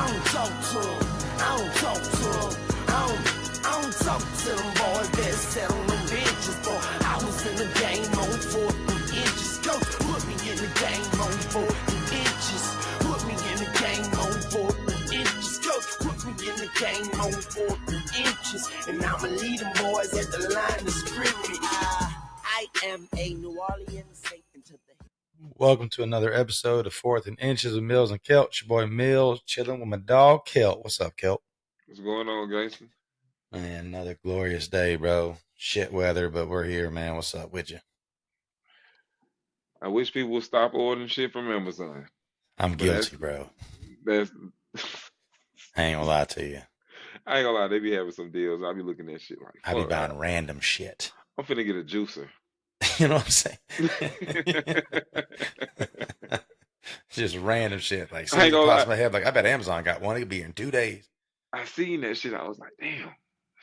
don't talk to them. I don't talk to them. I don't talk to them boys that sat on them benches, boy. I was in the game on 4 inches. Coach put me in the game on 4 inches. Put me in the game on 4 inches. Coach put me in the game on 4 inches. And I'ma lead them boys at the line of scrimmage. I am a New Orleans Satan to the... Welcome to another episode of 4th and Inches with Mills and Kelt. It's your boy Mills chilling with my dog Kelt. What's up, Kelt? What's going on, Gangster? Man, another glorious day, bro. Shit weather, but we're here, man. What's up with you? I wish people would stop ordering shit from Amazon. I'm guilty, bro. That's I ain't gonna lie to you. I ain't gonna lie, they be having some deals. I be looking at shit like, I be buying random shit. I'm finna get a juicer. You know what I'm saying? Just random shit. Like, something pops in my head. Like, I bet Amazon got one. It could be here in 2 days. I seen that shit. I was like, damn,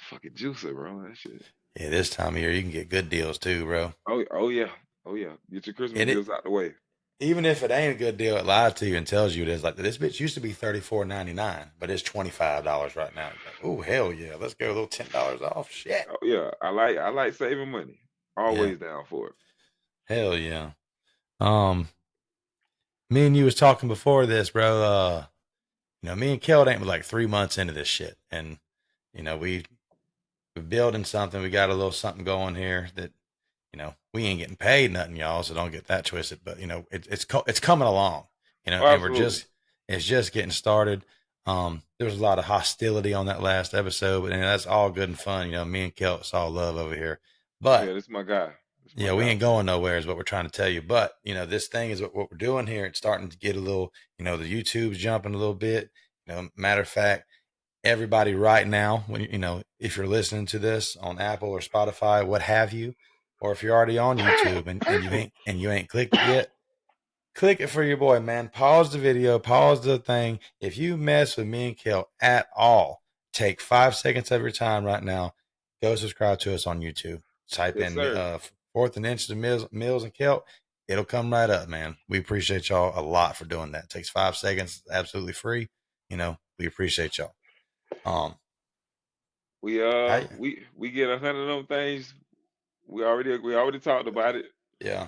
fucking juicer, bro. That shit. Yeah, this time of year, you can get good deals too, bro. Oh yeah. Get your Christmas deals out the way. Even if it ain't a good deal, it lies to you and tells you it is. Like, this bitch used to be $34.99, but it's $25 right now. Like, oh, hell yeah. Let's go a little $10 off. Shit. Oh yeah. I like saving money. Always down for it. Hell yeah. Me and you was talking before this, bro. Me and Kel ain't but like 3 months into this shit. And, we're building something. We got a little something going here that, we ain't getting paid nothing, y'all. So don't get that twisted. But, it's coming along, and it's just getting started. There was a lot of hostility on that last episode, but that's all good and fun. Me and Kel, it's all love over here. But yeah, this is my guy. We ain't going nowhere is what we're trying to tell you. But, this thing is what we're doing here. It's starting to get a little, the YouTube's jumping a little bit. Matter of fact, everybody right now, when if you're listening to this on Apple or Spotify, what have you, or if you're already on YouTube and you ain't clicked it yet, click it for your boy, man. Pause the video, pause the thing. If you mess with me and Kel at all, take 5 seconds of your time right now. Go subscribe to us on YouTube. Type in 4th and Inches of Mills and Kelt. It'll come right up, man. We appreciate y'all a lot for doing that. It takes 5 seconds, absolutely free. We appreciate y'all. We get 100 of them things. We already talked about it. Yeah.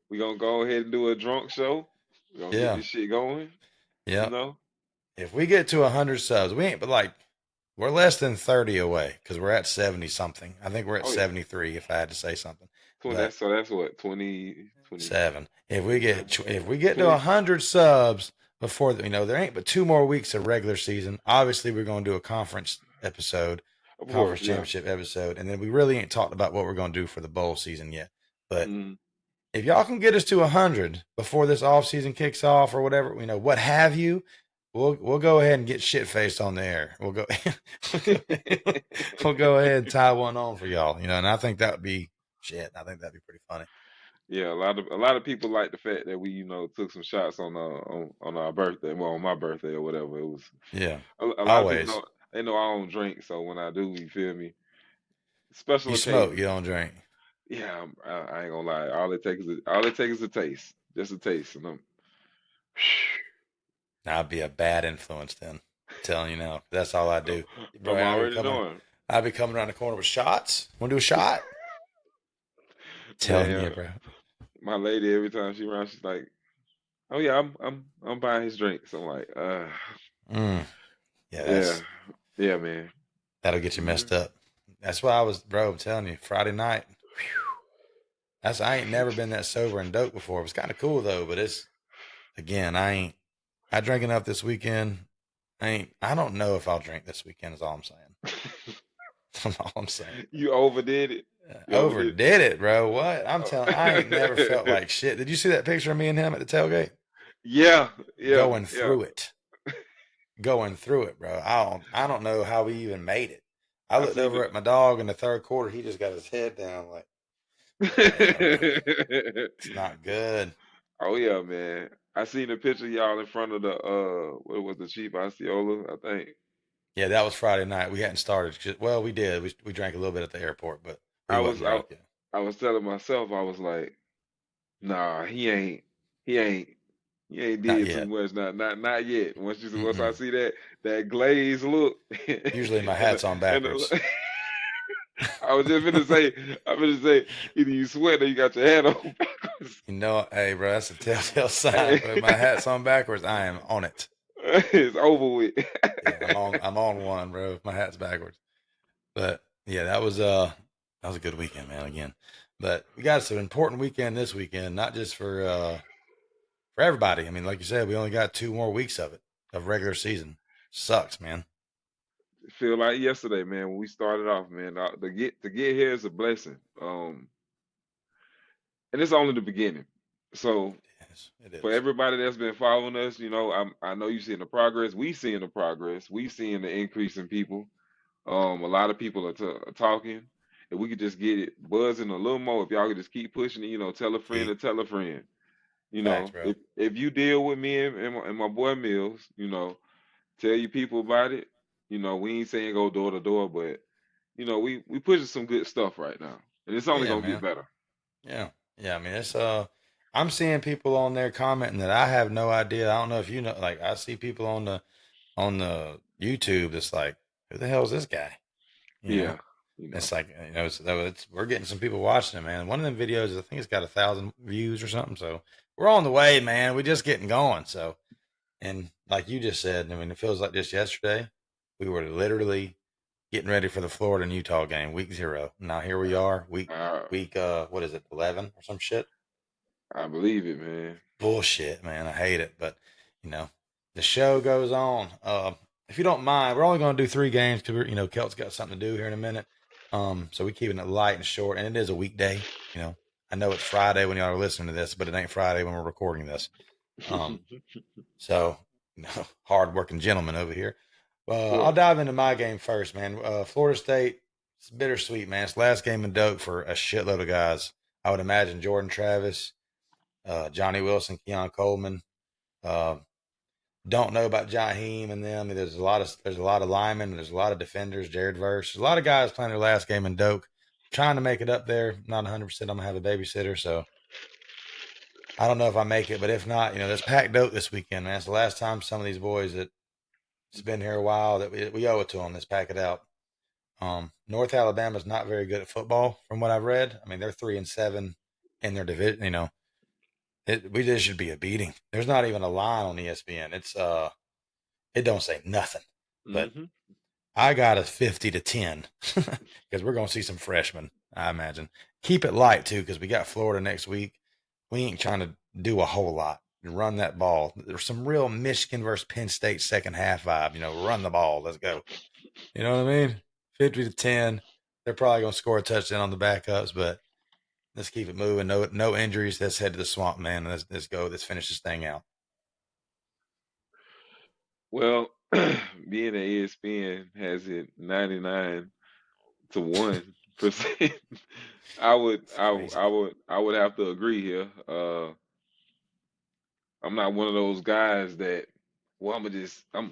We gonna go ahead and do a drunk show. We're gonna get this shit going. Yeah. If we get to 100 subs, we're less than 30 away because we're at 70 something. I think we're at 73 if I had to say something. So that's what 27. If we get to 100 subs before there ain't but 2 more weeks of regular season. Obviously, we're going to do a conference episode, championship episode, and then we really ain't talked about what we're going to do for the bowl season yet. But if y'all can get us to 100 before this off season kicks off or whatever, what have you. We'll go ahead and get shit faced on the air. We'll go ahead and tie one on for y'all, and I think that would be shit. I think that'd be pretty funny. Yeah, a lot of people like the fact that we, took some shots on our birthday, well, on my birthday or whatever. It was a lot always. Of people they know I don't drink, so when I do, you feel me? Special occasion. Smoke, you don't drink. Yeah, I ain't gonna lie. All it takes is a taste, just a taste, and I'd be a bad influence then. I'm telling you now. That's all I do. Bro, I'm already doing. I'd be coming around the corner with shots. Want to do a shot? Telling you, bro. My lady, every time she around, she's like, "Oh yeah, I'm buying his drinks." I'm like, yeah, man. That'll get you messed up. That's why I'm telling you, Friday night. Whew, I ain't never been that sober and dope before. It was kind of cool though, but I drank enough this weekend. I don't know if I'll drink this weekend is all I'm saying. That's all I'm saying. You overdid it. Overdid it, bro. What? I'm telling I ain't never felt like shit. Did you see that picture of me and him at the tailgate? Yeah. Going through it. Going through it, bro. I don't know how we even made it. I looked over at my dog in the third quarter. He just got his head down like, it's not good. Oh yeah, man. I seen a picture of y'all in front of the what was the Chief Osceola, I think. Yeah, that was Friday night. We hadn't started. Well, we did. We drank a little bit at the airport, but I was telling myself, I was like, nah, he ain't You ain't Not did too yet. much, not yet. Once I Mm-mm. see that glazed look, Usually my and hat's on and backwards. I was just gonna say, either you sweat or you got your hat on backwards. You know, hey, bro, that's a telltale sign. Hey, But if my hat's on backwards, I am on it. it's over with. Yeah, I'm on one, bro. If my hat's backwards. But yeah, that was a good weekend, man. Again, but we got some important weekend this weekend, not just for everybody. I mean, like you said, we only got 2 more weeks of it of regular season. Sucks, man. Feel like yesterday, man, when we started off, man. To get here is a blessing. And it's only the beginning. So Yes, it for is. everybody that's been following us, I know you seeing the progress. We seeing the progress. We seeing the increase in people. A lot of people are talking. If we could just get it buzzing a little more, if y'all could just keep pushing it, tell a friend Key to tell a friend. facts, bro. If you deal with me and my boy Mills, tell your people about it. We ain't saying go door to door, but we pushing some good stuff right now, and it's only Yeah, gonna get man. better. Yeah, yeah. I mean, it's I'm seeing people on there commenting that I have no idea. I don't know if you know. Like, I see people on the YouTube that's like, who the hell is this guy? You know. Yeah, you know. It's like, we're getting some people watching it, man. One of them videos, I think it's got 1,000 views or something. So we're on the way, man. We're just getting going. So, and like you just said, I mean, it feels like just yesterday we were literally getting ready for the Florida and Utah game, week 0. Now here we are, I what is it, 11 or some shit? I believe it, man. Bullshit, man. I hate it, but you know, the show goes on. If you don't mind, we're only going to do 3 games because Kelt's got something to do here in a minute. So we're keeping it light and short, and it is a weekday. You know, I know it's Friday when y'all are listening to this, but it ain't Friday when we're recording this. Um, so hard working gentleman over here. I'll Well, dive into my game first, man. Florida State. It's bittersweet, man. It's the last game in Doak for a shitload of guys. I would imagine Jordan Travis, Johnny Wilson, Keon Coleman. Uh, don't know about Jaheim and them. There's a lot of linemen. There's a lot of defenders. Jared Verse. There's a lot of guys playing their last game in Doak. Trying to make it up there. Not 100%. I'm gonna have a babysitter, so I don't know if I make it. But if not, let's pack Doak this weekend, man. It's the last time some of these boys that it's been here a while that we owe it to them. Let's pack it out. North Alabama's not very good at football, from what I've read. I mean, they're 3-7 in their division. We just should be a beating. There's not even a line on ESPN. It don't say nothing. But hmm I got a 50-10 because we're gonna see some freshmen. I imagine. Keep it light too because we got Florida next week. We ain't trying to do a whole lot. Run that ball. There's some real Michigan versus Penn State second half vibe. Run the ball. Let's go. You know what I mean? 50-10. They're probably gonna score a touchdown on the backups, but let's keep it moving. No injuries. Let's head to the swamp, man. Let's go. Let's finish this thing out. Well, being an ESPN has it 99 to 1%. I would It's I, crazy. I would I would have to agree here. I'm not one of those guys that well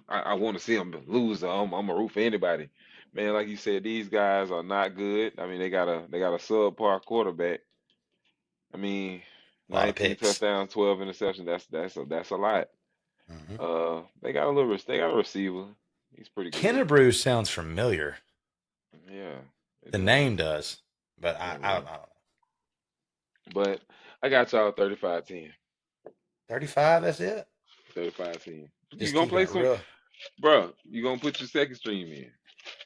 I want to see them lose. I'm a root for anybody. Man, like you said, these guys are not good. I mean, they got a subpar quarterback. I mean, A lot of 19 picks. touchdowns, 12 interceptions. That's a lot. Mm-hmm. They got a receiver. He's pretty good. Kennebrew sounds familiar. Yeah, it The does. name does, but I, Yeah, I, I man. don't know. But I got y'all 35-10. 35. That's it. 35-10. You Just gonna keeping play it some, real. bro? You gonna put your second stream in?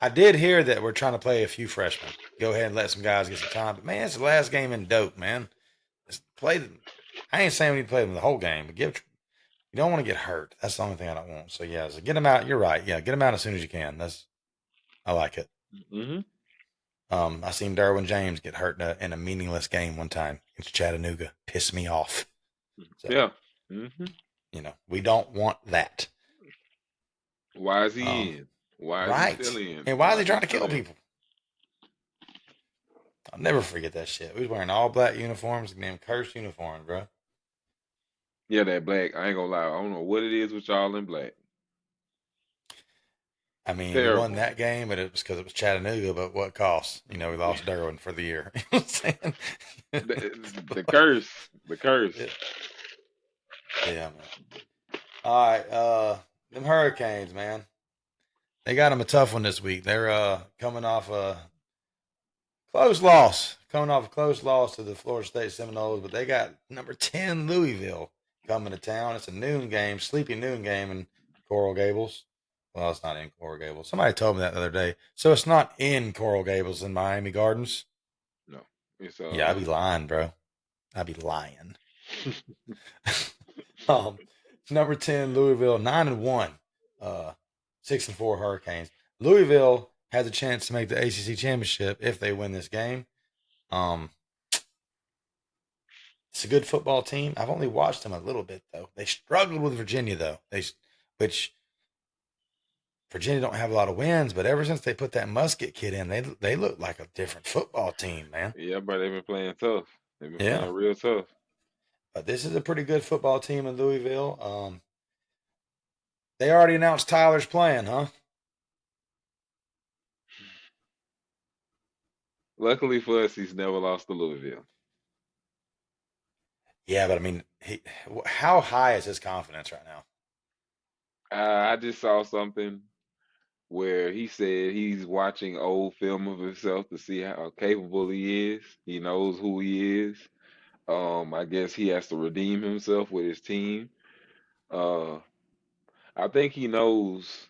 I did hear that we're trying to play a few freshmen. Go ahead and let some guys get some time. But man, it's the last game in Dope, man. Let's play them. I ain't saying we need to play them the whole game, but you don't want to get hurt. That's the only thing I don't want. So yeah, so get them out. You're right. Yeah, get them out as soon as you can. I like it. Mm-hmm. I seen Derwin James get hurt in a meaningless game one time against Chattanooga. Pissed me off. So Yeah. Mm-hmm. we don't want that. Why is he Um, in? Why is he still right. in? And why is Why he is he trying to still kill in? people? I'll never forget that shit. We was wearing all black uniforms, damn cursed uniforms, bro. Yeah, that black. I ain't gonna lie. I don't know what it is with y'all in black. I mean, we won Terrible. that game, but it was because it was Chattanooga. But what cost? We lost Derwin for the year. You know what I'm saying? The curse. The curse. Yeah. Yeah, man. All right, them Hurricanes, man. They got them a tough one this week. They're coming off a close loss to the Florida State Seminoles, but they got number 10 Louisville coming to town. It's a noon game, sleepy noon game in Coral Gables. Well, it's not in Coral Gables. Somebody told me that the other day. So it's not in Coral Gables in Miami Gardens. No, it's Yeah, I'd be lying, bro. I'd be lying. um, number 10 Louisville, 9-1, 6-4 Hurricanes. Louisville has a chance to make the ACC championship if they win this game. Um, It's a good football team. I've only watched them a little bit though. They struggled with Virginia though. Which Virginia don't have a lot of wins, but ever since they put that Musket kid in, they look like a different football team, man. yeah, but they've been playing tough. They've been Yeah, playing real tough. but this is a pretty good football team in Louisville. They already announced Tyler's playing, huh? Luckily for us, he's never lost to Louisville. Yeah, but I mean, how high is his confidence right now? I just saw something where he said he's watching old film of himself to see how capable he is. He knows who he is. I guess he has to redeem himself with his team. Uh, I think he knows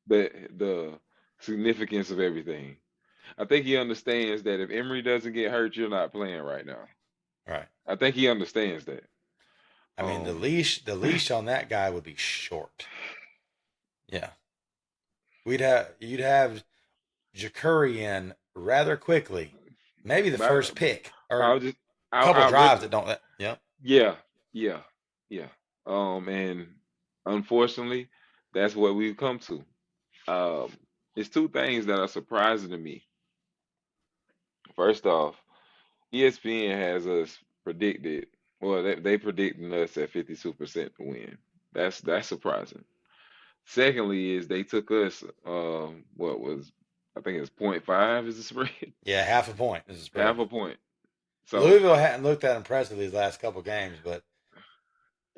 the significance of everything. I think he understands that if Emery doesn't get hurt, you're not playing right now. Right. I think he understands that. I mean, the Um, leash on that guy would be short. Yeah. You'd have Jacuri in rather quickly. Maybe the but first pick or I'll a just, couple I really, drives that don't let. Yep. yeah, yeah, yeah. And unfortunately, that's what we've come to. Um, it's two things that are surprising to me. First off, ESPN has us predicted, well, they predicting us at 52% to win. That's surprising. Secondly, is they took us, what was, I think it's point five is the spread, Yeah, half a point is the half spread. a point. So Louisville hadn't looked that impressive these last couple games, but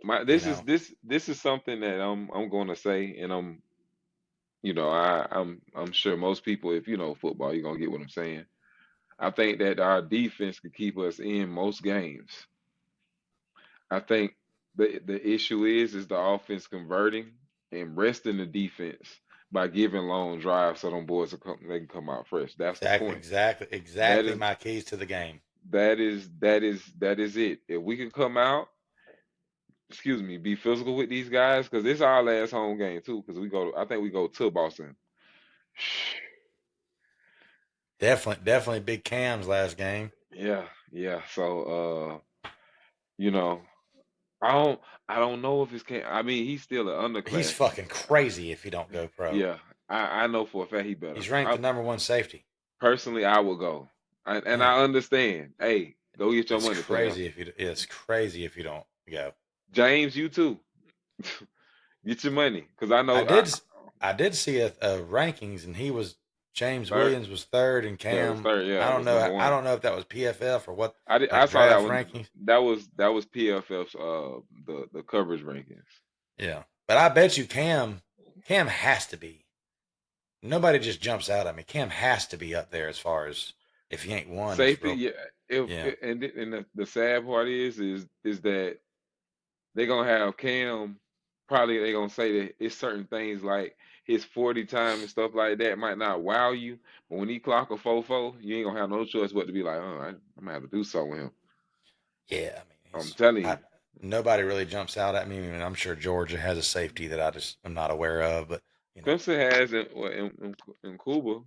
my you this is know, this is something that I'm going to say, and I'm sure most people, if you know football, you're gonna get what I'm saying. I think that our defense could keep us in most games. I think the issue is the offense converting and resting the defense by giving long drives so them boys they can come out fresh. That's the exactly, point. exactly, That exactly is my keys to the game. that is it. If we can come out, excuse me, be physical with these guys, because this is our last home game too. Because I think we go to Boston. Definitely big Cam's last game. Yeah, yeah. So you know, I don't I don't know if it's can. I mean, he's still an He's underclassman. fucking crazy if you don't go pro. Yeah, I know for a fact he better. He's ranked the number one safety. Personally, I would go, and Yeah, I understand. Hey, go get your money, player. it's crazy if you don't go. James, you too. Get your money, cause I I know did I did see a rankings and he was James third. Williams was third and Yeah, it was Cam. third. Yeah, I it don't was know. number I one. don't know if that was PFF or what, I like saw that draft one. rankings. That was PFF's the coverage rankings. Yeah, but I bet you Cam has to be. Nobody just jumps out at me. Cam has to be up there as far as if he ain't one. It's Safety, real. yeah. If Yeah, and the sad part is that they're gonna have Cam. Probably they're gonna say that it's certain things like his 40 time and stuff like that might not wow you, but when he clock a 4-4, you ain't gonna have no choice but to be like, oh, I'm gonna have to do something with him. yeah. I mean, I'm telling I you, nobody really jumps out at me. I mean, I'm sure Georgia has a safety that I'm not aware of, but you know, Clemson has in Cuba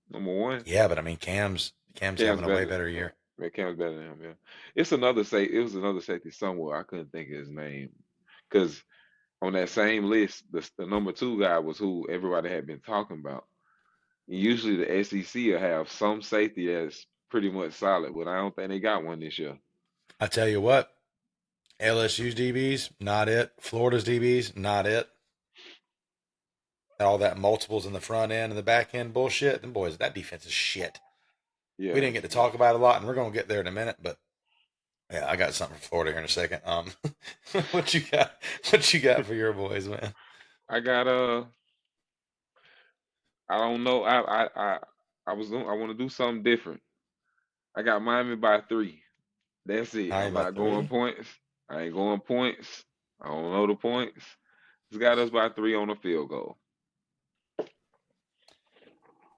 number one. yeah. But I mean, Cam's Cam's having a way better. better year. Yeah, Cam's better than him. Yeah, it's another say. It was another safety somewhere. I couldn't think of his name because on that same list, the number two guy was who everybody had been talking about. Usually the SEC will have some safety that's pretty much solid, but I don't think they got one this year. I tell you what, LSU's DBs, not it. Florida's DBs, not it. All that multiples in the front end and the back end bullshit. Them boys, that defense is shit. We Yeah, didn't get to talk about it a lot, and we're going to get there in a minute, but Yeah, I got something for Florida here in a second. What you got? What you got for your boys, man? I got I don't know. I want to do something different. I got Miami by 3. That's it. I I'm am by not going 3. points. I ain't going points. I don't know the points. It's got us by 3 on the field goal.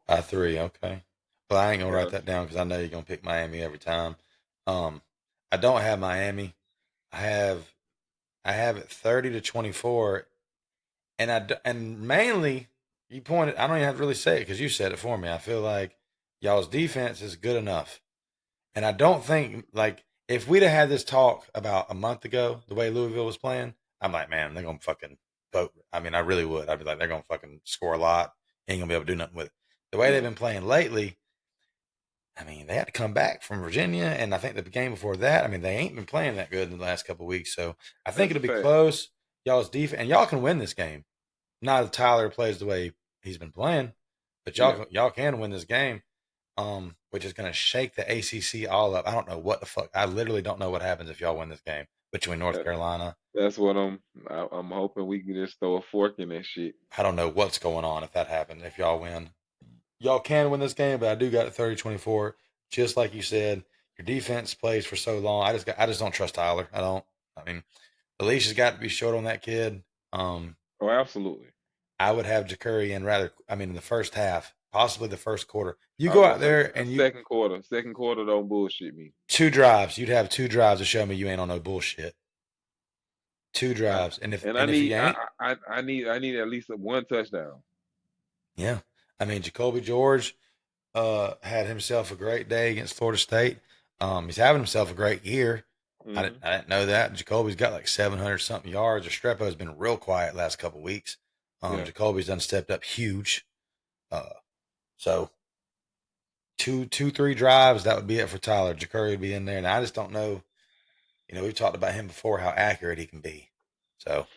By 3, okay. Well, I ain't gonna write Yes. that down because I know you're gonna pick Miami every time. Um, I don't have Miami. I have I have it 30-24, and and mainly you pointed. I don't even have to really say it because you said it for me. I feel like y'all's defense is good enough, and I don't think like if we'd have had this talk about a month ago, the way Louisville was playing, I'm like, man, they're gonna fucking vote. I mean, I really would. I'd be like, they're gonna fucking score a lot. Ain't gonna be able to do nothing with it. The way they've Yeah. been playing lately, I mean, they had to come back from Virginia, and I think the game before that, I mean, they ain't been playing that good in the last couple of weeks. So I think That's a it'll be fact. close. Y'all's defense, and y'all can win this game. Not if Tyler plays the way he's been playing, but Yeah. y'all can win this game. Which is going to shake the ACC all up. I don't know what the fuck. I literally don't know what happens if y'all win this game between North That, Carolina. that's what I'm hoping we can just throw a fork in that shit. I don't know what's going on if that happens. If y'all win, y'all can win this game, but I do got 30-24. Just like you said, your defense plays for so long. I just don't trust Tyler. I don't. I mean, the leash has got to be short on that kid. Um, Oh, absolutely. I would have Ja'Curry in rather. I mean, in the first half, possibly the first quarter. You I was go gonna out say there a and you second quarter. Second quarter don't bullshit me. 2 drives. You'd have 2 drives to show me you ain't on no bullshit. Two I, drives, and I and if need you ain't, I need at least one touchdown. yeah. I mean, Jacoby George had himself a great day against Florida State. He's having himself a great year. Hmm. I didn't know that. Jacoby's got like 700 something yards. Restrepo's been real quiet last couple weeks. Yeah. Jacoby's done stepped up huge. Uh, so two, 3 drives, that would be it for Tyler. Ja'Curry would be in there. And I just don't know. You know, we've talked about him before, how accurate he can be. So,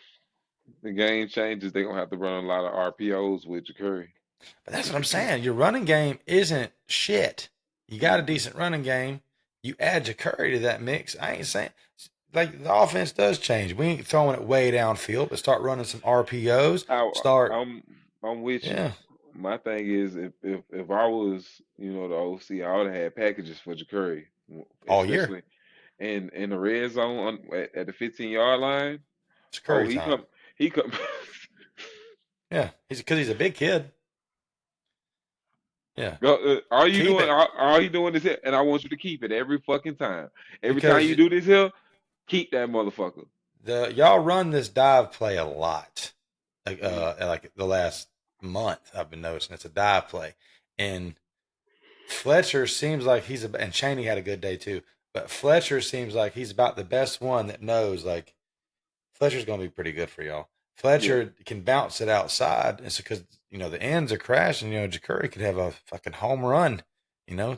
The game changes. They're gonna have to run a lot of RPOs with Ja'Curry. but that's what I'm saying. Your running game isn't shit. You got a Mm-mm. decent running game. You add Ja'Curry to that mix. I ain't saying like the offense does change. We ain't throwing it way downfield, but start running some RPOs. I, Start, I'm I'm with you. yeah, My thing is, if I was, the OC, I would have had packages for Ja'Curry, all year. especially in the red zone at the 15-yard line. It's Oh, Curry time. he come. Yeah, he's because he's a big kid. Yeah, Go, keep it all you doing is it, and I want you to keep it every fucking time. Every time because you do this here, keep that motherfucker. the y'all run this dive play a lot. Hmm. Like the last month, I've been noticing it's a dive play, and Fletcher seems like and Cheney had a good day too, but Fletcher seems like he's about the best one that knows like Fletcher's going to be pretty good for y'all. Yeah, Fletcher can bounce it outside. It's because, the ends are crashing. Ja'Curry could have a fucking home run.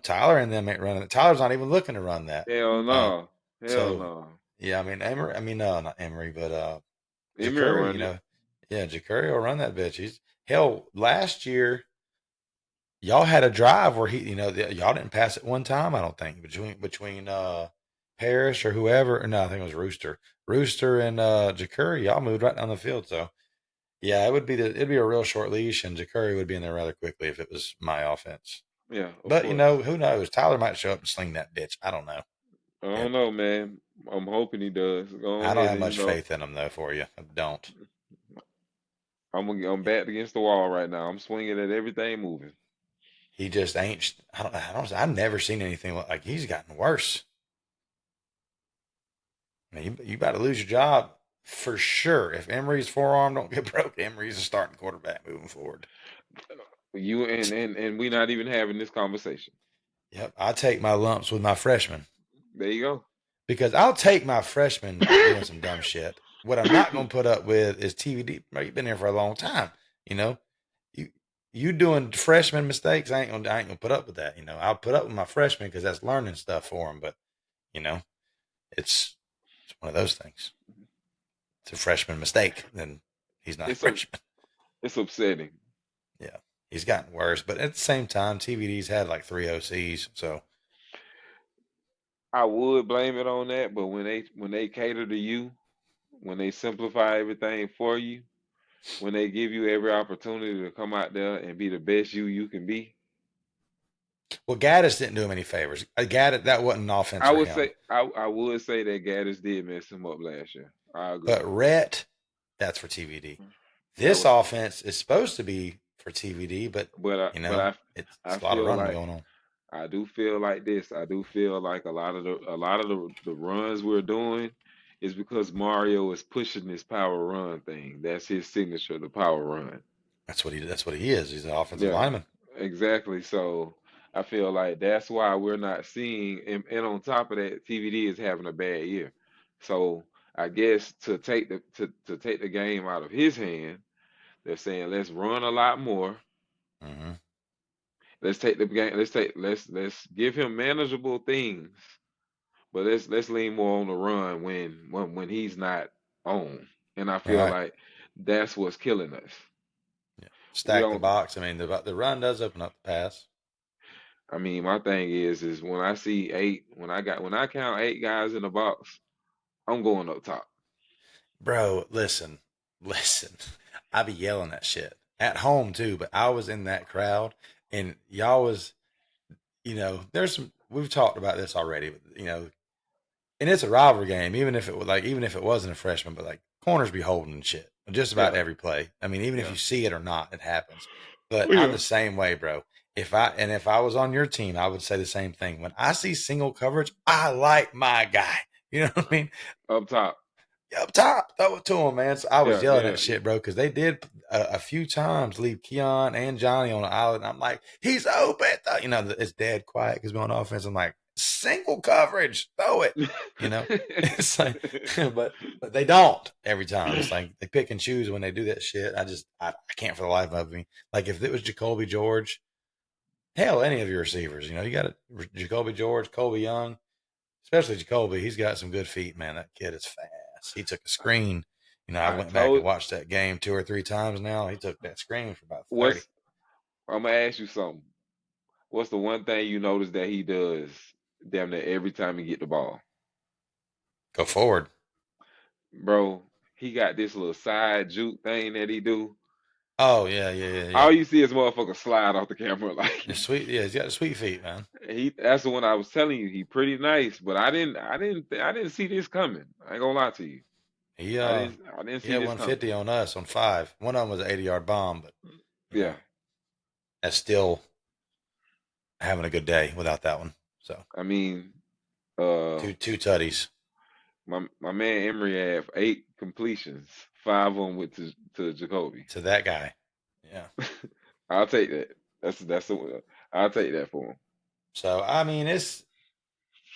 Tyler and them ain't running it. Tyler's not even looking to run that. hell Uh, no, hell so no. yeah, I mean Emery. I mean not Emery, but Emir Ja'Curry. run it. Yeah, Ja'Curry will run that bitch. He's hell. Last year y'all had a drive where y'all didn't pass it one time. I don't think between Parrish or whoever. Or no, I think it was Rooster and Ja'Curry. Y'all moved right down the field. So yeah, it'd be a real short leash, and Ja'Curry would be in there rather quickly if it was my offense. Yeah, of But course. who knows? Tyler might show up and sling that bitch. I don't know. I Yeah, don't know, man. I'm hoping he does. Go I don't ahead have and much faith in him though. For you, I don't. I'm backed against the wall right now. I'm swinging at everything moving. He just ain't. I've never seen anything like he's gotten worse. I mean, you about to lose your job for sure. If Emery's forearm don't get broke, Emery's a starting quarterback moving forward. You and we not even having this conversation. Yep, I take my lumps with my freshmen There you because I'll take my freshman doing some dumb shit. What I'm not going to put up with is TVD. Bro, you've been here for a long time. You know, you you doing freshman mistakes. I ain't gonna put up with that. I'll put up with my freshman because that's learning stuff for him. But you know, it's it's one of those things. It's a freshman mistake, then he's not a it's a freshman. it's upsetting. Yeah, he's gotten worse. But at the same time, TVD's had like 3 OCs, so I would blame it on that, but when they cater to you, when they simplify everything for you, when they give you every opportunity to come out there and be the best you can be, Well, Gaddis didn't do him any favors. Gaddis, that wasn't an offense for him. I would say that Gaddis did mess him up last year. I agree. But Rhett, that's for TVD. That This was, offense is supposed to be for TVD, but but I you but know, I I it's a lot of feel running like going on. I do feel like this. I do feel like a lot of the runs we're doing is because Mario is pushing this power run thing. That's his signature, the power run. That's what he is. He's an offensive Yeah, lineman. exactly. So I feel like that's why we're not seeing, and on top of that, TVD is having a bad year. So I guess to take the game out of his hand, they're saying let's run a lot more. Hmm. Let's take the game. Let's give him manageable things, but let's lean more on the run when he's not on. And I feel Right. like that's what's killing us. Yeah. We Stack the don't. box. I mean, the run does open up the pass. I mean, my thing is when I see eight, when I count eight guys in the box, I'm going up top. Bro, listen. I be yelling that shit at home too, but I was in that crowd and y'all was, there's some, we've talked about this already, but and it's a rivalry game, even if it wasn't a freshman, but like corners be holding shit just about Yeah, every play. I mean, even if yeah, you see it or not, it happens. But I'm yeah. the same way, bro. If I was on your team, I would say the same thing. When I see single coverage, I like my guy. You know what I mean? Up top. Up top, throw it to him, man. So I was Yeah, yelling yeah. at shit, bro, because they did a few times leave Keon and Johnny on the island. I'm like, he's open. It's dead quiet because we're on offense. I'm like, single coverage, throw it. You know, it's like, but they don't every time. It's like they pick and choose when they do that shit. I can't for the life of me. Like if it was Jacoby George, hell, any of your receivers, you got it, Jacoby George, Colby Young. Especially Jacoby, he's got some good feet, man. That kid is fast. He took a screen. I I went back and told watched that game two or three times now. He took that screen for about 30. what's I'm gonna ask you something. What's the one thing you notice that he does damn near every time he get the ball? Go forward. Bro, he got this little side juke thing that he do. Oh, yeah, yeah, yeah, yeah. All you see is motherfucker slide off the camera like It's sweet. Yeah, he's got sweet feet, man. that's the one I was telling you. He pretty nice, but I didn't see this coming. I ain't gonna lie to you. He I didn't he see had this coming. 150 on us on five. One of them was an 80-yard bomb, but you Yeah. know, that's still having a good day without that one. So I mean, uh two tutties my man Emery had 8 completions, 5 of them went to Jacoby. to that guy. Yeah. I'll take that. I'll take that for him. So I mean, this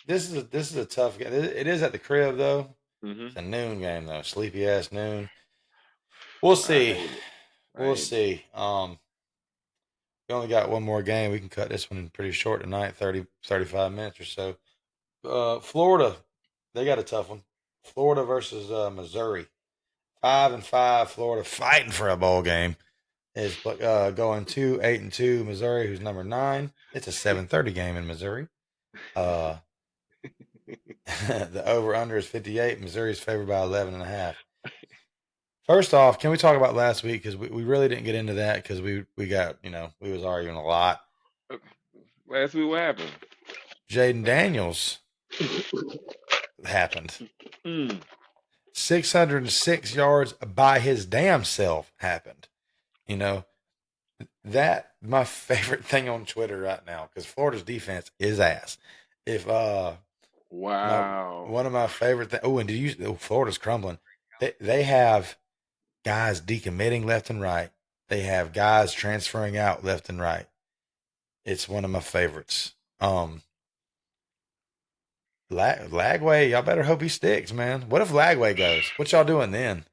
is a tough game. It is at the crib though. Hmm. It's a noon game though. Sleepy ass noon. We'll I see. hate it. I We'll hate it. see. We only got one more game. We can cut this one pretty short tonight, 35 minutes or so. Florida, they got a tough one. Florida versus Missouri. 5-5. Florida fighting for a bowl game is going 8-2. Missouri, who's number 9. It's a 7:30 game in Missouri. Uh, the over under is 58. Missouri is favored by 11.5. First off, can we talk about last week? Because we really didn't get into that because we got, we was arguing a lot. Last week, what happened? Jaden Daniels happened. Mm. 606 yards by his damn self happened. You know, that my favorite thing on Twitter right now because Florida's defense is ass. If Wow. one of my favorite things. Oh, and Florida's crumbling. They have guys decommitting left and right. They have guys transferring out left and right. It's one of my favorites. Lagway, y'all better hope he sticks, man. What if Lagway goes? What y'all doing then?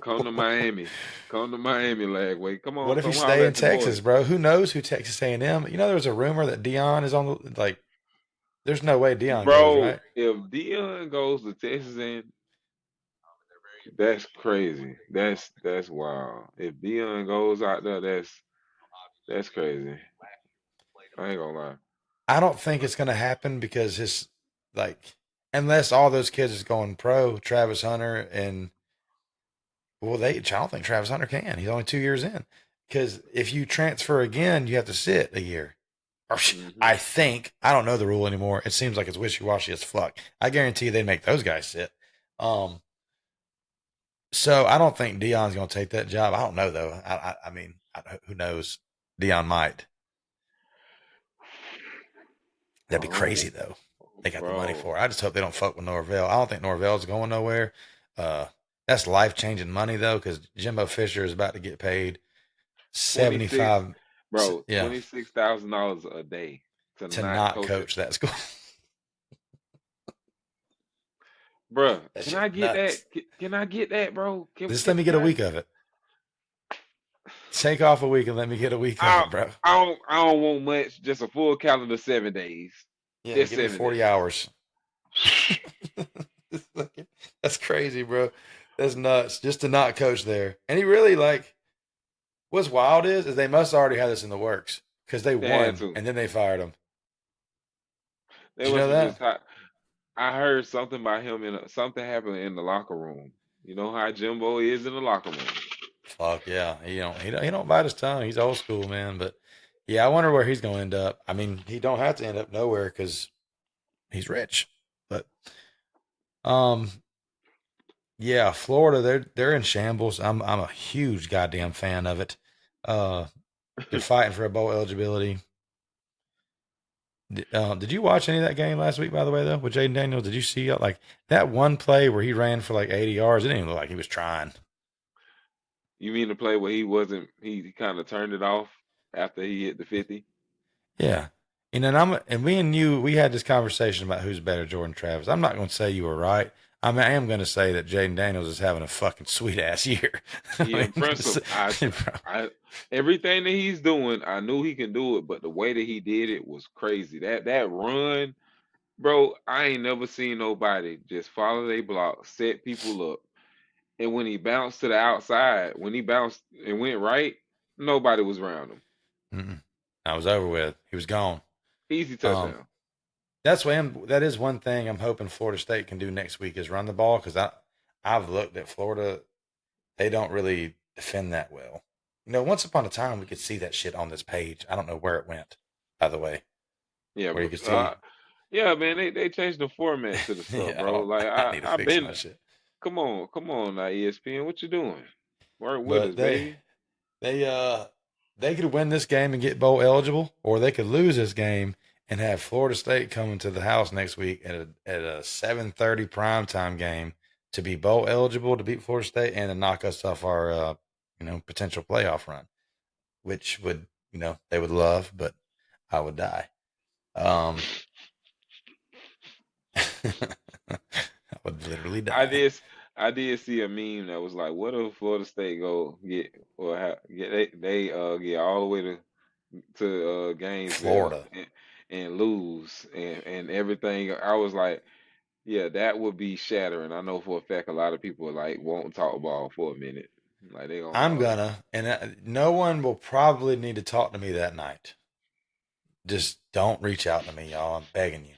Come to Miami. Come to Miami, Lagway. What if you Come stay holler in at your boy. Texas, bro? Who knows who Texas A&M? There was a rumor that Dion is on the like. There's no way Dion goes, Bro, right? if Dion goes to Texas and that's crazy. That's wild. If Dion goes out there, that's crazy. I ain't gonna lie. I don't think it's going to happen because like, unless all those kids is going pro, Travis Hunter and, well, I don't think Travis Hunter can. He's only 2 years in. Because if you transfer again, you have to sit a year. Or Hmm. I think, I don't know the rule anymore. It seems like it's wishy washy as fuck. I guarantee they make those guys sit. Um, so I don't think Dion's going to take that job. I don't know though. I mean, who knows? Dion might. That'd be crazy Oh, though. They got the money bro. for it. I just hope they don't fuck with Norvell. I don't think Norvell's going nowhere. Uh, that's life changing money though, because Jimbo Fisher is about to get paid 26, 75. bro, Yeah, $26,000 a day to to not not coach it. coach that school. Bruh, That can shit I get that? nuts. Can I get that, bro? Just let me get Can a I? week of it. Take off a week and let me get a week of I, it, bro. I don't want much. Just a full calendar, 7 days. Yeah, Just give me 40 7 days. hours. That's crazy, bro. That's nuts. Just to not coach there. And he really like what's wild is they must already have this in the works because they They had won to. and then they fired him. They Did you must know have that? just. I heard something about him something happened in the locker room. You know how Jimbo is in the locker room. Fuck yeah. He don't bite his tongue. He's old school, man. But yeah, I wonder where he's gonna end up. I mean, he don't have to end up nowhere because he's rich. But um yeah, Florida, they're in shambles. I'm a huge goddamn fan of it. Uh they're fighting for a bowl eligibility. Did you watch any of that game last week, by the way, though, with Jaden Daniels? Did you see like that one play where he ran for like 80 yards? It didn't even look like he was trying. You mean the play where he wasn't? He kind of turned it off after he hit the 50. Yeah. And we and you, we had this conversation about who's better, Jordan Travis. I'm not going to say you were right. I mean, I am going to say that Jaden Daniels is having a fucking sweet ass year. I He mean, impressive. bro, I everything that he's doing, I knew he can do it, but the way that he did it was crazy. That run, bro, I ain't never seen nobody just follow their block, set people up, and when he bounced to the outside, when he bounced and went right, nobody was around him. mm-mm. I was over with. He was gone. Easy Um, touchdown. that is one thing I'm hoping Florida State can do next week is run the ball because I've looked at Florida. They don't really defend that well. Once upon a time we could see that shit on this page. I don't know where it went, by the way, Yeah, where you bro. could see. Yeah, man, they changed the format to the stuff, Yeah, bro. Like I need to I've fix been my shit. come on now, ESPN, what you doing? Work with But us, baby. they uh they could win this game and get bowl eligible, or they could lose this game and have Florida State coming to the house next week at a 7:30 primetime game to be bowl eligible to beat Florida State and to knock us off our potential playoff run, which would they would love, but I would die. Um, I would literally I die. did I did see a meme that was like, what if Florida State go get or get they get all the way to Gainesville Florida. and lose and everything. I was like, yeah, that would be shattering. I know for a fact a lot of people like won't talk ball for a minute. Like they gonna I'm holler. gonna, and no one will probably need to talk to me that night. Just don't reach out to me, y'all. I'm begging you.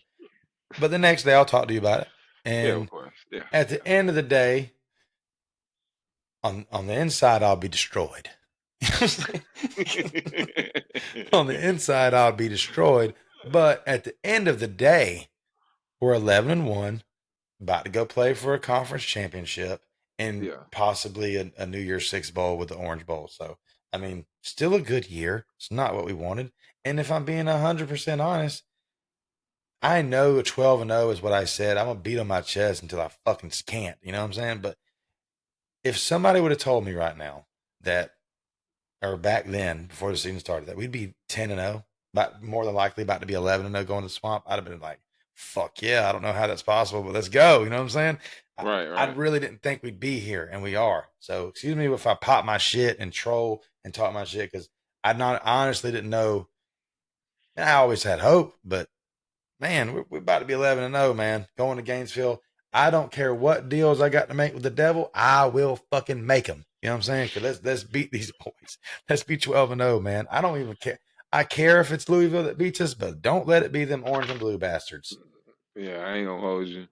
But the next day, I'll talk to you about it. Yeah, of And course. Yeah, at the end of the day, on the inside, I'll be destroyed. You know what I'm saying? On the inside, I'll be destroyed. But at the end of the day, we're 11-1, about to go play for a conference championship and yeah. possibly a New Year's Six bowl with the Orange Bowl. So, I mean, still a good year. It's not what we wanted. And if I'm being 100% honest, I know 12-0 is what I said. I'm going to beat on my chest until I fucking can't. You know what I'm saying? But if somebody would have told me right now that, or back then, before the season started, that we'd be 10-0, but more than likely about to be 11-0 going to the swamp, I'd have been like, fuck yeah, I don't know how that's possible, but let's go. You know what I'm saying? Right, I right. really didn't think we'd be here, and we are. So excuse me if I pop my shit and troll and talk my shit because I honestly didn't know. I always had hope, but man, we're about to be 11-0, man. Going to Gainesville. I don't care what deals I got to make with the devil. I will fucking make them. You know what I'm saying? Cause let's beat these boys. Let's be 12-0, man. I don't even care. I care if it's Louisville that beats us, but don't let it be them orange and blue bastards. Yeah, I ain't gonna hold you.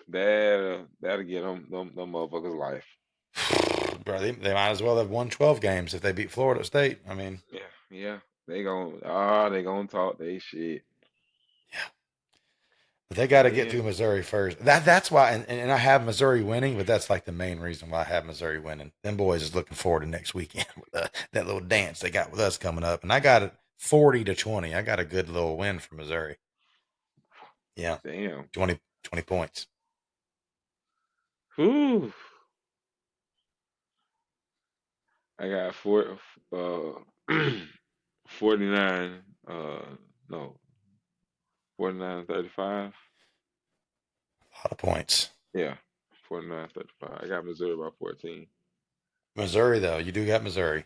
That'll get them motherfuckers life. Bro, they might as well have won 12 games if they beat Florida State. I mean, Yeah, yeah. They gonna talk they shit. yeah. But they got And to get through then Missouri first. That's why, and I have Missouri winning, but that's like the main reason why I have Missouri winning. Them boys is looking forward to next weekend with that little dance they got with us coming up. And I got it 40-20. I got a good little win for Missouri. Yeah, damn. 20 points. Whew. I got 49 no 49-35. A lot of points. Yeah. 49-35. I got Missouri by 14. Missouri, though, you do got Missouri.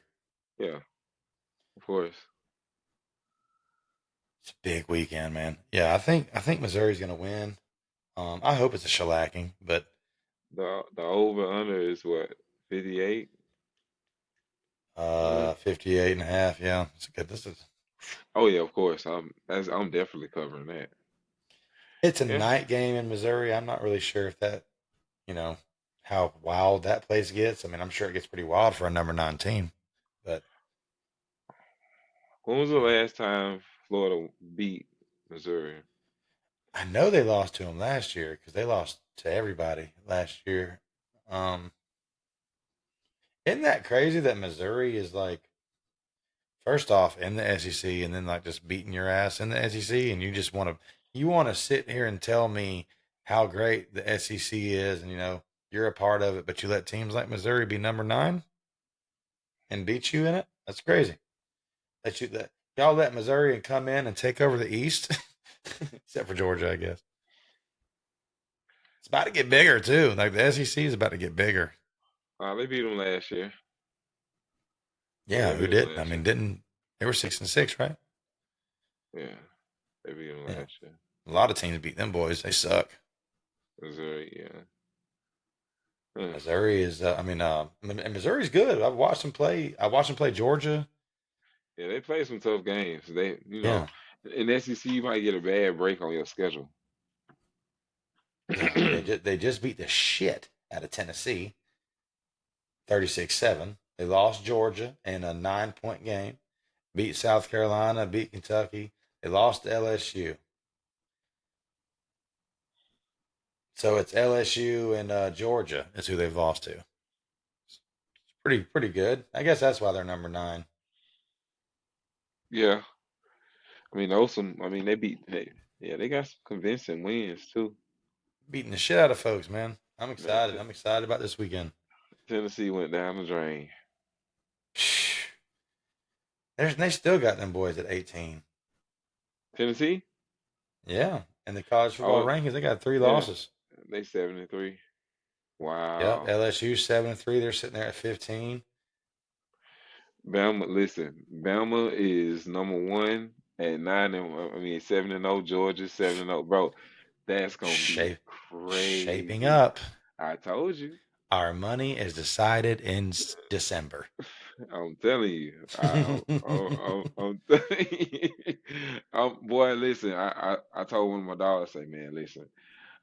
Yeah, of course. It's a big weekend, man. Yeah, I think Missouri's going to win. I hope it's a shellacking, but The over under is what, 58? 58 and a half. Yeah, it's good. Oh yeah, of course. I'm definitely covering that. It's a Yeah. night game in Missouri. I'm not really sure if that, you know, how wild that place gets. I mean, I'm sure it gets pretty wild for a number 9 team, but When was the you know, last time Florida beat Missouri? I know they lost to them last year because they lost to everybody last year. Um, isn't that crazy that Missouri is like first off in the SEC and then like just beating your ass in the SEC, and you want to sit here and tell me how great the SEC is, and you're a part of it, but you let teams like Missouri be number 9 and beat you in it. That's crazy. That y'all let Missouri come in and take over the East, except for Georgia, I guess. It's about to get bigger too. Like the SEC is about to get bigger. They beat them last year. Yeah, Yeah, they who beat them didn't? I last mean, year. didn't they were 6-6, right? Yeah, they beat them Yeah, last year. a lot of teams beat them boys. They suck. Missouri, yeah. Huh. Missouri is. And Missouri's good. I've watched them play. I watched them play Georgia. Yeah, they play some tough games. Yeah, In SEC, you might get a bad break on your schedule. yeah. I mean, they just beat the shit out of Tennessee, 36-7. They lost Georgia in a 9-point game. Beat South Carolina. Beat Kentucky. They lost to LSU. So it's LSU and Georgia is who they've lost to. It's pretty good. I guess that's why they're number 9. Yeah, I mean, those some. I mean, yeah, they got some convincing wins too. Beating the shit out of folks, man. I'm Man, excited. I'm excited about this weekend. Tennessee went down the drain. They still got them boys at 18. Tennessee? Yeah. In the college football Oh, rankings, they got 3 yeah, losses. they 73. Yep. Wow. LSU 7-3. They're sitting there at 15. Bama, listen, Bama is number one at 7-0. Georgia 7-0, bro. That's gonna be Shaping crazy. up. I told you. Our money is decided in December. I'm telling you. I'm telling you. Boy, listen. I told one of my daughters, I say, man, listen.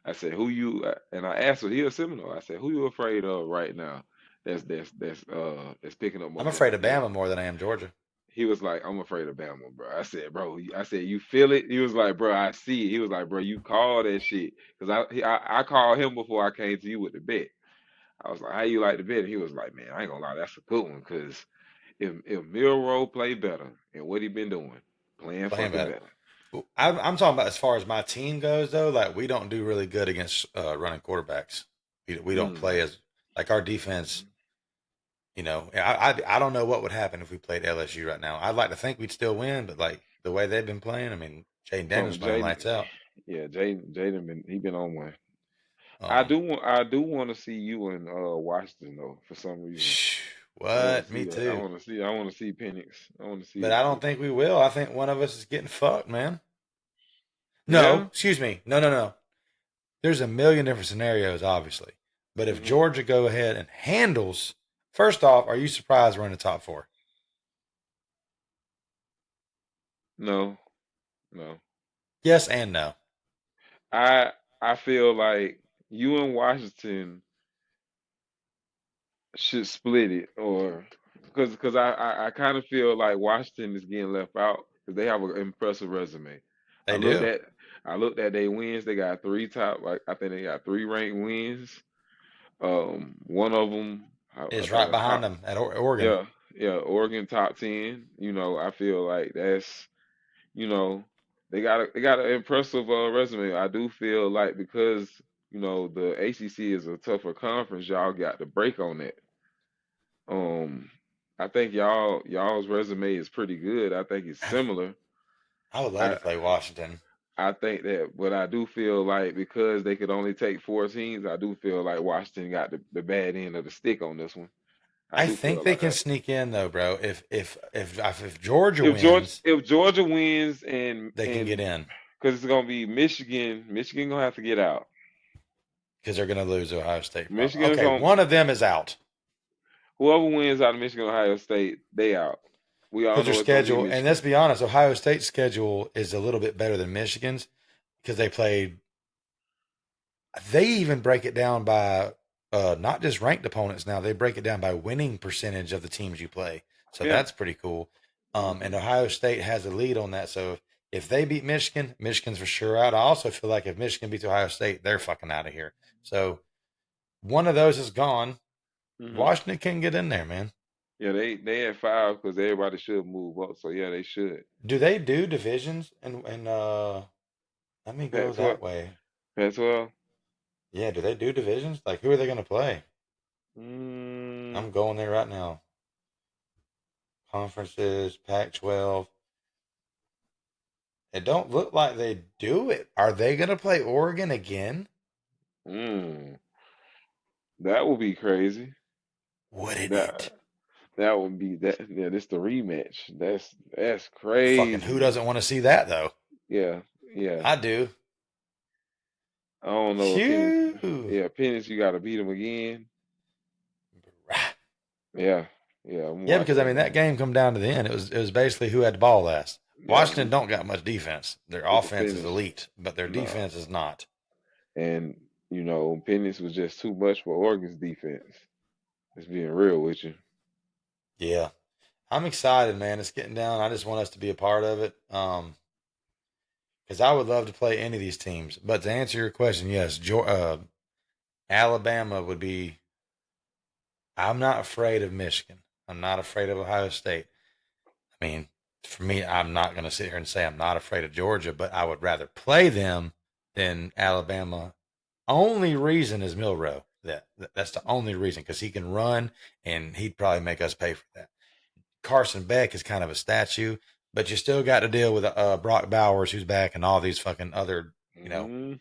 I said, who you? And I asked her, he a Seminole. I said, who you afraid of right now? That's picking up I'm afraid momentum. of Bama more than I am Georgia. He was like, I'm afraid of Bama, bro. I said, bro. I said, you feel it? He was like, bro, I see it. He was like, bro, you call that shit because I called him before I came to you with the bet. I was like, how you like the bet? And he was like, man, I ain't gonna lie, that's a good one because if Milrow play better and what he been doing, playing Playing fucking better. better. I'm talking about as far as my team goes, though. Like we don't do really good against running quarterbacks. We don't Mm. play as like our defense. I don't know what would happen if we played LSU right now. I'd like to think we'd still win, but like the way they've been playing, I mean, Jaden Oh, Daniels playing Jaden, lights out. yeah, Jaden been on one. Um, I do want to see you in Washington though for some reason. I want to what? Me see that. too. I want to see Penix. I want to see But his I don't shit. think we will. I think one of us is getting fucked, man. No, Yeah. excuse me. No, no, no. There's a million different scenarios, obviously. But if Hmm. Georgia go ahead and handles, first off, are you surprised we're in the top 4? No, no. Yes and no. I I feel like you and Washington should split it, or because I kind of feel like Washington is getting left out because they have an impressive resume. I They looked do. at I looked at their wins. They got three top. Like I think they got three ranked wins. One of them, I Is think right a behind top. them at Oregon. Yeah, yeah, Oregon top 10. I feel like that's you know they got an impressive resume. I do feel like because the ACC is a tougher conference, y'all got the break on that. Um, I think y'all's resume is pretty good. I think it's similar. I would love I to play Washington I think that, but I do feel like because they could only take four teams, I do feel like Washington got the bad end of the stick on this one. I I do think feel they like can that. sneak in though, bro. If Georgia If Georgia wins, if Georgia wins and they can get and in because it's gonna be Michigan gonna have to get out. because they're going to lose Ohio State. Probably. Michigan's Okay, gonna one of them is out Whoever wins out of Michigan Ohio State, they out. We all because their know it's gonna be schedule. And let's Michigan. be honest, Ohio State's schedule is a little bit better than Michigan's because they played. They even break it down by not just ranked opponents. Now they break it down by winning percentage of the teams you play. So Yeah. that's pretty cool. Hmm. And Ohio State has a lead on that. So if they beat Michigan, Michigan's for sure out. I also feel like if Michigan beats Ohio State, they're fucking out of here. So one of those is gone. Hmm. Washington can get in there, man. Yeah, they at five because everybody should move up. So yeah, they should. Do they do divisions? And let me go Pac-12. that way. Pac-12. Yeah, do they do divisions? Like who are they going to play? Mm, I'm going there right now. Conferences, Pac-12. It don't look like they do it. Are they going to play Oregon again? mm, that would be crazy. Wouldn't it? That that would be that. Yeah, this the rematch. That's Fucking who crazy. doesn't want to see that though? Yeah, yeah. I do. I don't know if Penix. Phew. Yeah, Penix, you got to beat him again. Yeah, yeah. I'm Yeah, because watching I that mean that game. game come down to the end. It was basically who had the ball last. Yeah, Washington don't got much defense. Their who could offense is finish? elite, but their No. defense is not. And Penix was just too much for Oregon's defense. Just being real with you. Yeah. I'm excited, man. It's getting down. I just want us to be a part of it. Because I would love to play any of these teams. But to answer your question, yes, Alabama would be. I'm not afraid of Michigan. I'm not afraid of Ohio State. I mean, for me, I'm not going to sit here and say I'm not afraid of Georgia, but I would rather play them than Alabama. Only reason is Milrow. That's the only reason because he can run and he'd probably make us pay for that. Carson Beck is kind of a statue, but you still got to deal with Brock Bowers who's back and all these fucking other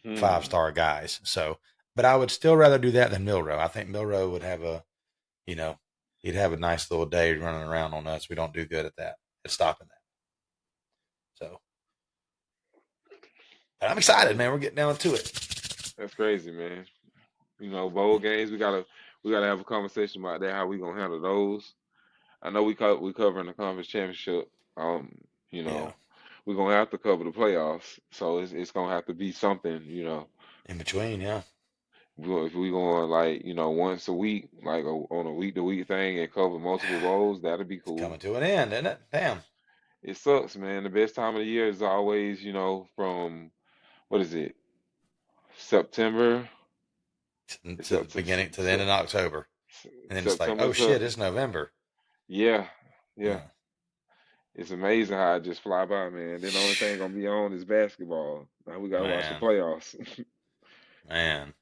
Hmm. 5-star guys. So, but I would still rather do that than Milrow. I think Milrow would have you know, he'd have a nice little day running around on us. We don't do good at that, at stopping that. So, but I'm excited, man. We're getting down to it. That's crazy, man. Bowl games. We gotta have a conversation about that. How we gonna handle those? I know we covering the conference championship. You Yeah. know, we're gonna have to cover the playoffs. So it's gonna have to be something. In between, yeah. If we going like once a week, like on a week to week thing, and cover multiple bowls, that'd be It's coming cool. to an end, isn't it? Damn. It sucks, man. The best time of the year is always from what is it? September. It's To the up to beginning, to the end of October. And then it's like, September oh shit, to it's November. yeah, yeah. Yeah. It's amazing how it just fly by, man. Then the only thing gonna be on is basketball. Now we gotta watch the Man, playoffs. man.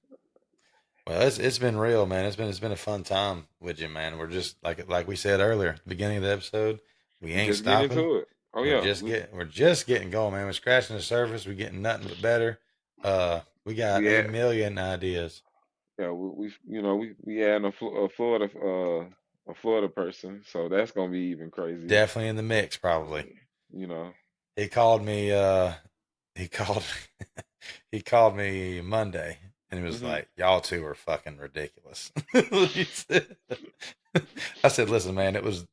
Well, it's been real, man. It's been a fun time with you, man. We're just like we said earlier, at the beginning of the episode, we We ain't just getting stopping. into it. Oh yeah, We're just getting going, man. We're scratching the surface. We're getting nothing but better. We got we a had million ideas. yeah we had a Florida person, so that's gonna be even crazier. Definitely in the mix, probably. You know, He called me. He called. He called me Monday, And he was Hmm. like, "Y'all two are fucking ridiculous." He said. I said, "Listen, man, it was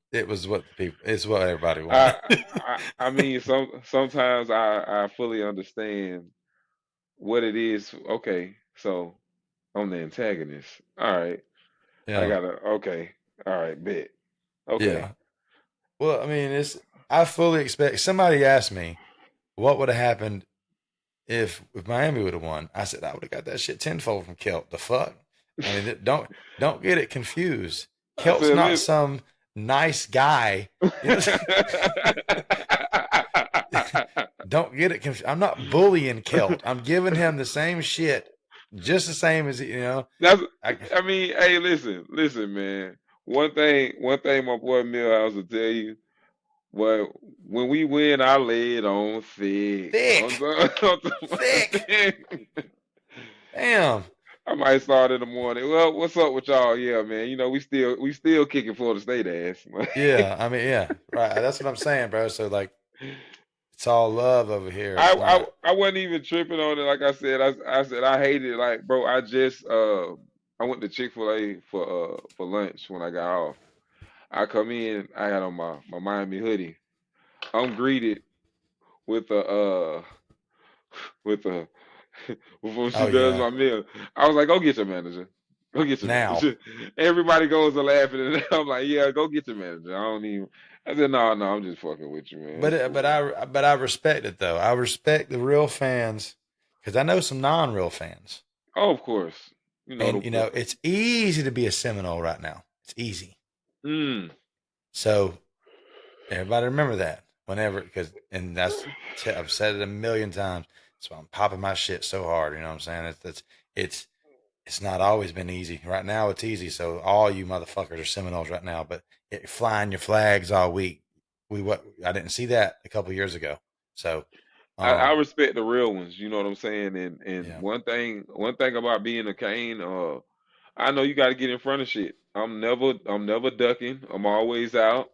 what the people, it's what everybody wanted." I, I mean, sometimes I fully understand what it is. Okay, so I'm the antagonist. All right, I Yeah, gotta. Okay, all right, bet. Okay. yeah. Well, I mean, I fully expect. Somebody asked me what would have happened if Miami would have won. I said I would have got that shit tenfold from Kelt. The fuck? I mean, don't get it confused. I Kelt's said, not some nice guy. You know, don't get it confused. I'm not bullying Kelt. I'm giving him the same shit, just the same as That's. I, I mean, hey, listen, man. One thing, my boy Millhouse will tell you. Well, when we win, I lay it on thick. thick, thick. Thick. Damn. I might start in the morning. Well, what's up with y'all? Yeah, man. You know, we still kicking Florida State ass. Yeah, I mean, yeah, right. That's what I'm saying, bro. So like, it's all love over here. I, It's I not. I wasn't even tripping on it. Like I said, I said I hated it. Like, bro, I went to Chick-fil-A for lunch when I got off. I come in, I had on my Miami hoodie. I'm greeted with a before she Oh does yeah. my meal. I was like, go get your manager. Go get your Now, manager. Everybody goes to laughing, and I'm like, yeah, go get your manager. I don't even. I said, no, no, I'm just fucking with you, man. but It's it- but cool. I respect it though. I respect the real fans because I know some non-real fans, Oh, of course. You know and it's easy to be a Seminole right now. It's easy. mm, So everybody remember that whenever, because and I've said it a million times. So I'm popping my shit so hard. You know what I'm saying? It's it's not always been easy. Right now it's easy. So all you motherfuckers are Seminoles right now, but flying your flags all week. I didn't see that a couple years ago. So I um respect the real ones. You know what I'm saying? And yeah. one thing about being a Cane, I know you got to get in front of shit. I'm never ducking. I'm always out.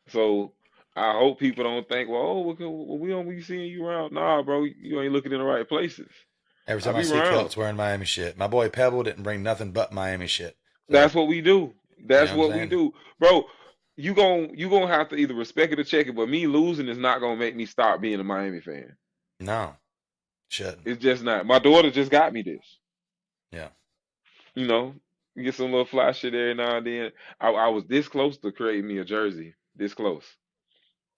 So I hope people don't think, well, oh, we don't be seeing you around. Nah, bro, you ain't looking in the right places. Every I time I be see around. Celts wearing Miami shit. My boy Pebble didn't bring nothing but Miami shit. So That's what we do. you That's know what I'm what we saying? do, bro. You gonna have to either respect it or check it. But me losing is not gonna make me stop being a Miami fan. No, shouldn't. It's just not. My daughter just got me this. Yeah. You know, get some little fly shit every now and then. I was this close to creating me a jersey. This close.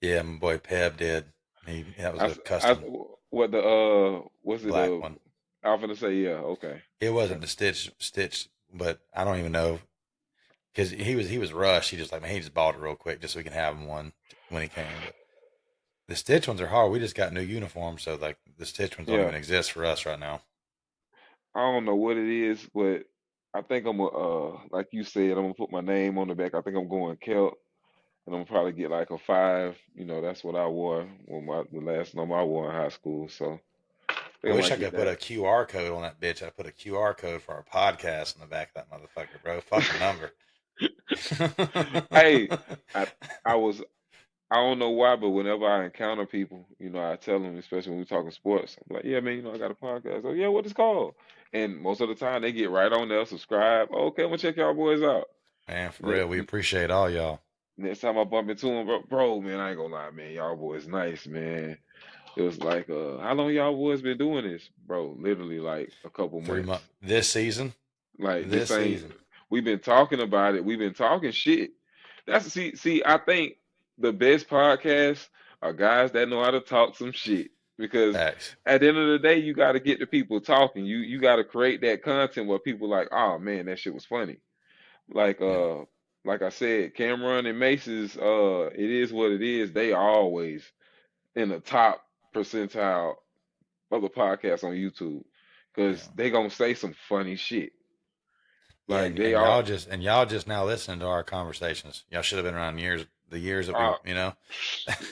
Yeah, my boy Peb did. That was a I custom what the what's it black one. I was gonna say yeah, okay. It wasn't Okay. the stitch, but I don't even know because he was rushed. He just like, man, he just bought it real quick just so we can have him one when he came. But the stitch ones are hard. We just got new uniforms, so like the stitch ones don't Yeah. even exist for us right now. I don't know what it is, but I think I'm like you said, I'm gonna put my name on the back. I think I'm going Celt. And I'm gonna probably get like a 5. You know, that's what I wore when the last number I wore in high school. So I I think I wish might I get could put that. a QR code on that bitch. I put a QR code for our podcast on the back of that motherfucker, bro. Fuck a number. Hey, I I was I don't know why, but whenever I encounter people, I tell them, especially when we're talking sports, I'm like, yeah, man, I got a podcast. Oh, yeah, what it's called? And most of the time they get right on there, subscribe. Okay, I'm gonna check y'all boys out. Man, for Ne- real, we appreciate all y'all. Next time I bump into them, bro, man, I ain't gonna lie, man, y'all boys nice, man. It was like, how long y'all boys been doing this, bro? Literally like a couple 3 months months. this season. Like this This ain't. season, We've been talking about it. We've been talking shit. See. I think the best podcasts are guys that know how to talk some shit. Because facts. at the end of the day, you got to get the people talking. You got to create that content where people like, oh man, that shit was funny. Like Yeah, like I said, Cameron and Mace's, it is what it is. They always in the top percentile of the podcast on YouTube because yeah, they gonna say some funny shit. yeah. Like And, they and are. y'all just now listening to our conversations. Y'all should have been around the years that Uh,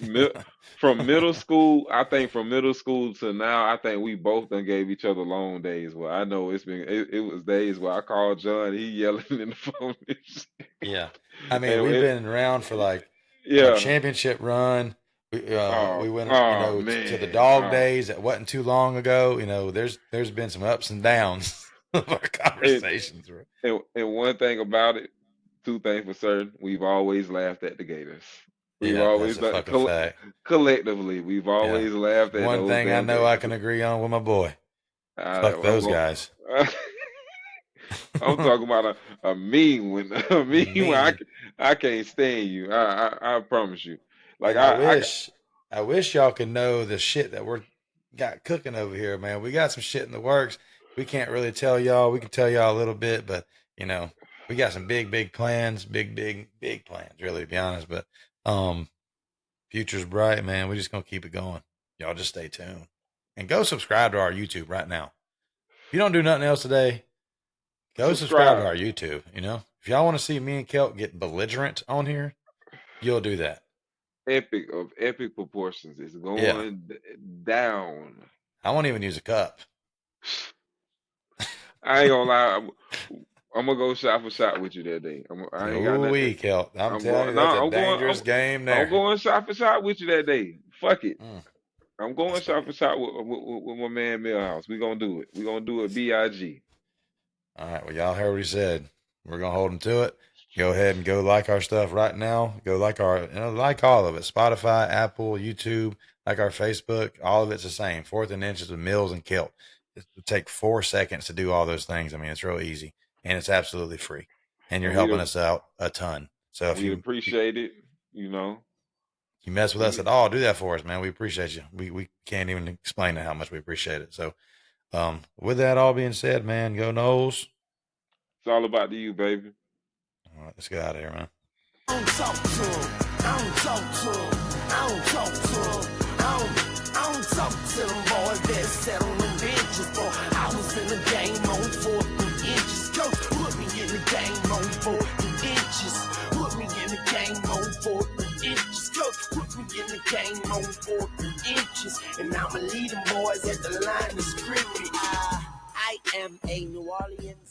we. mi- from middle school, I think from middle school to now, I think we both done gave each other long days. Well, I know it was days where I called John, he yelling in the phone, and shit. Yeah, I mean, And we've been around for like our yeah, championship run. We went, oh to the man, dog days. That wasn't too long ago. There's been some ups and downs. of our conversations, bro. And one thing about it, two things for certain, we've always laughed at the Gators. We've Yeah, that's always a fucking fact. collectively, we've Yeah. always laughed at One those thing I damn know I Gators. can agree on with my boy. Fuck I'm those going. guys. I'm talking about a mean one. A A mean one. mean. I can't stand you. I promise you. Like And I wish y'all could know the shit that we're got cooking over here, man. We got some shit in the works. We can't really tell y'all. We can tell y'all a little bit, but you know, we got some big plans, big plans, really, to be honest. But future's bright, man. We're just gonna keep it going. Y'all just stay tuned. And go subscribe to our YouTube right now. If you don't do nothing else today, go subscribe to subscribe. our YouTube. You know, if y'all want to see me and Kelt get belligerent on here, you'll do that. Epic of epic proportions is Yeah. going down. I won't even use a cup. I ain't gonna lie. I'm gonna go shot for shot with you that day. I ain't got Ooh, nothing. Kelt. I'm I'm telling you, going. No, that's a I'm going. dangerous game I'm there. going shot for shot with you that day. Fuck it. Mm, I'm going that's shot funny. for shot with my man Millhouse. We gonna do it. We gonna do it. Big. All right. Well, y'all heard what he said. We're going to hold him to it. Go ahead and go like our stuff right now. Go like like all of it. Spotify, Apple, YouTube, like our Facebook. All of it's the same. 4th and Inches with Mills and Kilt. It would take 4 seconds to do all those things. I mean, it's real easy and it's absolutely free. And you're And helping us out a ton. So if we'd you appreciate it. You know. mess with us We at all, do that for us, man. We appreciate you. We can't even explain how much we appreciate it. So with that all being said, man, go Knowles. It's all about you, baby. All right, let's get out of here, man. I don't talk to him. I don't talk to him. I don't talk to him. I don't talk to them boys that sat on them benches, boy. I was in the game on 4th and inches. Coach put me in the game on 4th and inches. Put me in the game on 4th and inches. Coach put me in the game on 4th and inches. And I'ma lead them boys at the line of scrimmage. I am a New Orleans